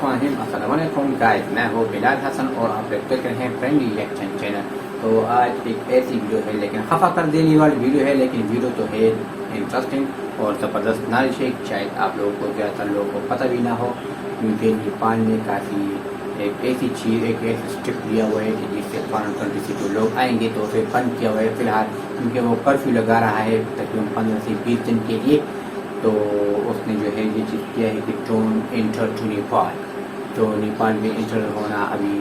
अस्सलामुअलैकुम गाइस, मैं हूँ बिलाल हसन और आप लोग देख रहे हैं फ्रेंडली रिएक्शन चैनल। तो आज एक ऐसी वीडियो है, लेकिन खफा कर देने वाली वीडियो है, लेकिन वीडियो तो है इंटरेस्टिंग और ज़बरदस्त नॉलेज है। शायद आप लोगों को, ज़्यादातर लोगों को पता भी ना हो, क्योंकि नेपाल में काफ़ी एक ऐसी चीज़, एक ऐसी स्टेप लिया हुआ है कि जिससे फॉरेन कंट्री से जो लोग आएंगे तो उसे बंद किया हुआ है फिलहाल, क्योंकि वो कर्फ्यू लगा रहा है तकरीबन 15 से 20 दिन के लिए। तो उसने जो है ये चीज़ किया है कि डोंट एंटर टू नेपाल। तो नेपाल में इंटर होना अभी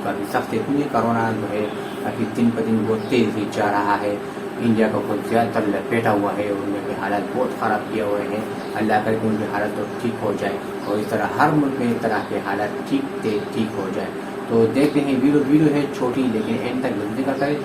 काफ़ी सख्त है, क्योंकि कोरोना जो है काफ़ी दिन ब दिन बहुत तेज़ी जा रहा है। इंडिया का बहुत ज़्यादातर लपेटा हुआ है, उनके हालात बहुत ख़राब किए हुए हैं। अल्लाह करे कि उनके हालत तो ठीक हो जाए, और इस तरह हर मुल्क में इस तरह के हालात ठीक हो जाए। तो देखते हैं, वीडियो है छोटी, लेकिन एंड तक जल्दी का करें,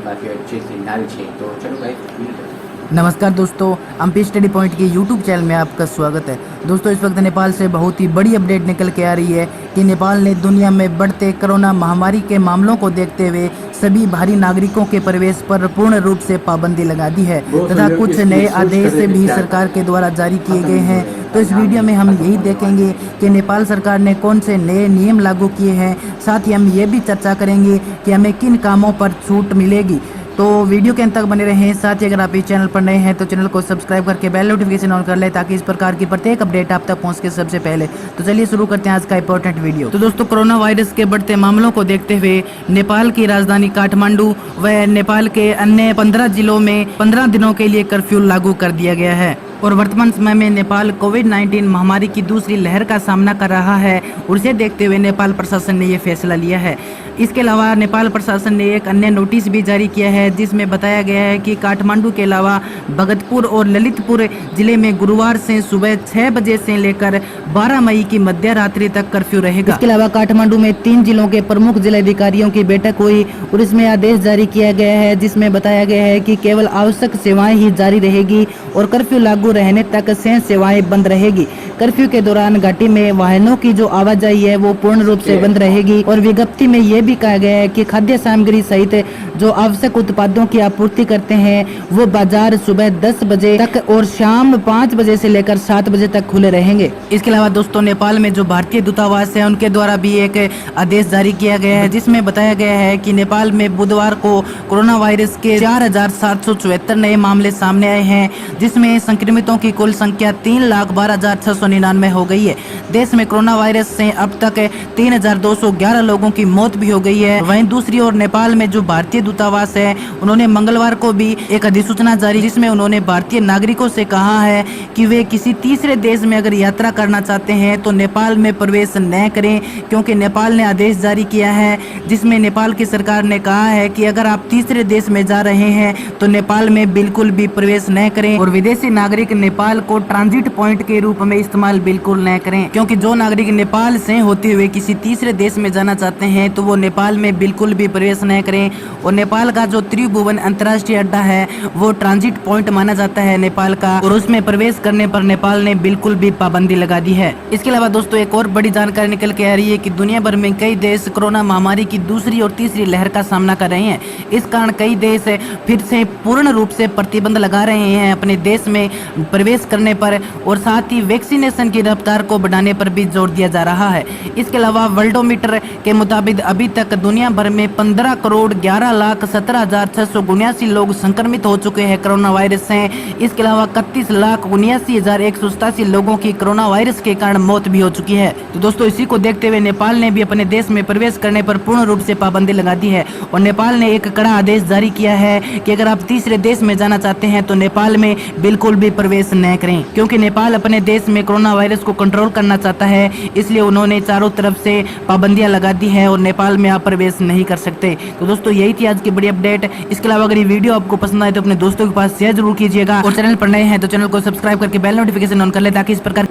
काफ़ी अच्छे से नॉलेज है। तो चलो भाई वीडियो। नमस्कार दोस्तों, एमपी स्टडी पॉइंट के यूट्यूब चैनल में आपका स्वागत है। दोस्तों, इस वक्त नेपाल से बहुत ही बड़ी अपडेट निकल के आ रही है कि नेपाल ने दुनिया में बढ़ते कोरोना महामारी के मामलों को देखते हुए सभी बाहरी नागरिकों के प्रवेश पर पूर्ण रूप से पाबंदी लगा दी है तथा कुछ नए आदेश भी सरकार के द्वारा जारी किए गए हैं। तो इस वीडियो में हम यही देखेंगे कि नेपाल सरकार ने कौन से नए नियम लागू किए हैं, साथ ही हम ये भी चर्चा करेंगे कि हमें किन कामों पर छूट मिलेगी। तो वीडियो के अंत तक बने रहें। साथ ही अगर आप इस चैनल पर नए हैं तो चैनल को सब्सक्राइब करके बेल नोटिफिकेशन ऑन कर लें, ताकि इस प्रकार की प्रत्येक अपडेट आप तक पहुंच के सबसे पहले। तो चलिए शुरू करते हैं आज का इंपॉर्टेंट वीडियो। तो दोस्तों, कोरोना वायरस के बढ़ते मामलों को देखते हुए नेपाल की राजधानी काठमांडू व नेपाल के अन्य 15 जिलों में 15 दिनों के लिए कर्फ्यू लागू कर दिया गया है। और वर्तमान समय में नेपाल कोविड-19 महामारी की दूसरी लहर का सामना कर रहा है, और इसे देखते हुए नेपाल प्रशासन ने ये फैसला लिया है। इसके अलावा नेपाल प्रशासन ने एक अन्य नोटिस भी जारी किया है, जिसमें बताया गया है कि काठमांडू के अलावा भगतपुर और ललितपुर जिले में गुरुवार से सुबह 6 बजे से लेकर 12 मई की मध्य रात्रि तक कर्फ्यू रहेगा। इसके अलावा काठमांडू में 3 जिलों के प्रमुख जिलाधिकारियों की बैठक हुई, और इसमें आदेश जारी किया गया है, जिसमें बताया गया है कि केवल आवश्यक सेवाएं ही जारी रहेगी और कर्फ्यू लागू रहने तक शेष सेवाएं बंद रहेगी। कर्फ्यू के दौरान घाटी में वाहनों की जो आवाजाही है वो पूर्ण रूप से बंद रहेगी। और विज्ञप्ति में ये भी कहा गया है कि खाद्य सामग्री सहित जो आवश्यक उत्पादों की आपूर्ति करते हैं वो बाजार सुबह 10 बजे तक और शाम 5 बजे से लेकर 7 बजे तक खुले रहेंगे। इसके अलावा दोस्तों, नेपाल में जो भारतीय दूतावास है उनके द्वारा भी एक आदेश जारी किया गया है, जिसमें बताया गया है कि नेपाल में बुधवार को कोरोना वायरस के 4774 नए मामले सामने आए हैं, जिसमें संक्रमितों की कुल संख्या 3,12,699 हो गई है। देश में कोरोना वायरस से अब तक 3,211 लोगों की मौत भी हो गई है। वहीं दूसरी ओर नेपाल में जो भारतीय दूतावास है उन्होंने मंगलवार को भी एक अधिसूचना जारी, जिसमें उन्होंने भारतीय नागरिकों से कहा है कि वे किसी तीसरे देश में अगर यात्रा करना चाहते हैं तो नेपाल में प्रवेश न करें, क्योंकि नेपाल ने आदेश जारी किया है, जिसमें नेपाल की सरकार ने कहा है कि अगर आप तीसरे देश में जा रहे हैं तो नेपाल में बिल्कुल भी प्रवेश न करें, और विदेशी नागरिक नेपाल को ट्रांजिट पॉइंट के रूप में इस्तेमाल बिल्कुल न करें, क्योंकि जो नागरिक नेपाल से होते हुए किसी तीसरे देश में जाना चाहते हैं तो वो नेपाल में बिल्कुल भी प्रवेश न करें। और नेपाल का जो त्रिभुवन अंतर्राष्ट्रीय अड्डा है वो ट्रांजिट पॉइंट माना जाता है नेपाल का, और उसमें प्रवेश करने पर नेपाल ने बिल्कुल भी पाबंदी लगा दी है। इसके अलावा दोस्तों, एक और बड़ी जानकारी निकल के आ रही है कि दुनिया भर में कई देश कोरोना महामारी की दूसरी और तीसरी लहर का सामना कर रहे हैं। इस कारण कई देश फिर से पूर्ण रूप से प्रतिबंध लगा रहे हैं अपने देश में प्रवेश करने पर, और साथ ही वैक्सीनेशन की रफ्तार को बढ़ाने पर भी जोर दिया जा रहा है। इसके अलावा वर्ल्डोमीटर के मुताबिक अभी तक दुनिया भर में 15,11,17,679 लोग संक्रमित हो चुके हैं कोरोना वायरस से। इसके अलावा 31,79,187 लोगों की कोरोना वायरस के कारण मौत भी हो चुकी है। तो दोस्तों, इसी को देखते हुए नेपाल ने भी अपने देश में प्रवेश करने पर पूर्ण रूप से पाबंदी लगा दी है, और नेपाल ने एक कड़ा आदेश जारी किया है कि अगर आप तीसरे देश में जाना चाहते हैं तो नेपाल में बिल्कुल भी प्रवेश न करें, क्योंकि नेपाल अपने देश में कोरोना वायरस को कंट्रोल करना चाहता है। इसलिए उन्होंने चारों तरफ से पाबंदियां लगा दी है और नेपाल में आप प्रवेश नहीं कर सकते। तो दोस्तों, यही थी आज की बड़ी अपडेट। इसके अलावा अगर ये वीडियो आपको पसंद आए तो अपने दोस्तों के पास शेयर जरूर कीजिएगा, और चैनल पर नए हैं तो चैनल को सब्सक्राइब करके बेल नोटिफिकेशन ऑन कर ले, ताकि इस प्रकार।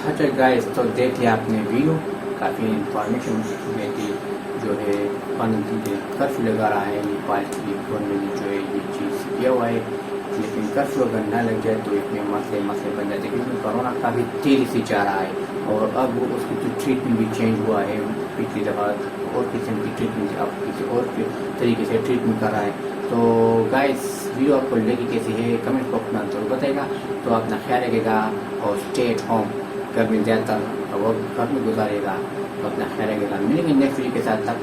अच्छा गाइस, तो देखिए आपने वीडियो, काफ़ी इंफॉर्मेशन देती जो है। कर्फ्यू लगा रहा है नेपाल की गवर्नमेंट ने जो है ये चीज़ किया हुआ है, लेकिन कर्फ्यू अगर न लग जाए तो इसमें मसले बन जाते हैं, क्योंकि कोरोना काफ़ी तेज़ी से जा रहा है, और अब वो उसकी जो ट्रीटमेंट भी चेंज हुआ है। पिछली दफ़ा और किस्म की ट्रीटमेंट, अब किसी और तरीके से ट्रीटमेंट कर रहा है। तो गाइस, वीडियो आपको लगी कैसी है कमेंट बॉक्स में जरूर बताएगा। तो अपना ख्याल रखिएगा और स्टे एट होम। घर में ज़्यादातर वक्त घर में गुजारेगा। तो अपना खैर मिलेंगे नेक्स्ट वीडियो के साथ, तब